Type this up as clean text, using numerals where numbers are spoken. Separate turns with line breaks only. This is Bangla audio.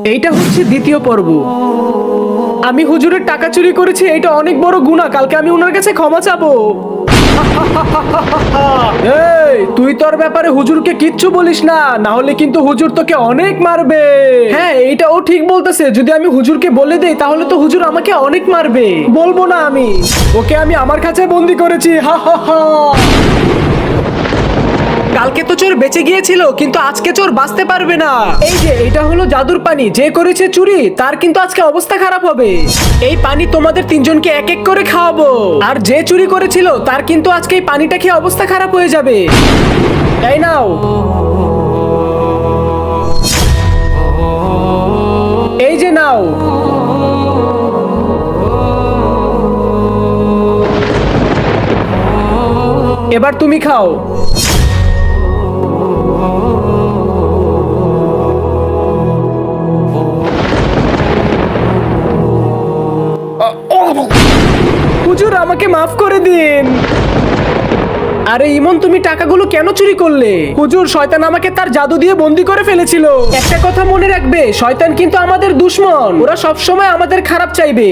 এইটা হচ্ছে দ্বিতীয় পর্ব। আমি হুজুরের টাকা চুরি করেছি, এটা অনেক বড় গুনাহ। কালকে আমি ওনার কাছে ক্ষমা চাবো। এই তুই তোর ব্যাপারে হুজুরকে কিচ্ছু বলিস না, না হলে কিন্তু হুজুর তোকে অনেক মারবে। হ্যাঁ, এইটা ও ঠিক বলতেছে। যদি আমি হুজুরকে বলে দেই তাহলে তো হুজুর আমাকে অনেক মারবে। বলবো না আমি। ওকে আমি আমার কাছে বন্দি করেছি। হা হা হা। কালকে তো চোর বেঁচে গিয়েছিল, কিন্তু আজকে চোর বাঁচতে পারবে না। এই যে এটা হলো জাদুর পানি, যে করেছে চুরি তার কিন্তু আজকে অবস্থা খারাপ হবে। এই পানি তোমাদের তিনজনকে এক এক করে খাওয়াবো, আর যে চুরি করেছিল তার কিন্তু আজকে এই পানিটা খেয়ে অবস্থা খারাপ হয়ে যাবে। এই নাও। এই যে নাও। এবার তুমি খাও। হুজুর আমাকে মাফ করে দিন। আরে ইমন, তুমি টাকাগুলো কেন চুরি করলে? হুজুর, শয়তান আমাকে তার জাদু দিয়ে বন্দি করে ফেলেছিল। একটা কথা মনে রাখবে, শয়তান কিন্তু আমাদের দুশমন। ওরা সবসময় আমাদের খারাপ চাইবে।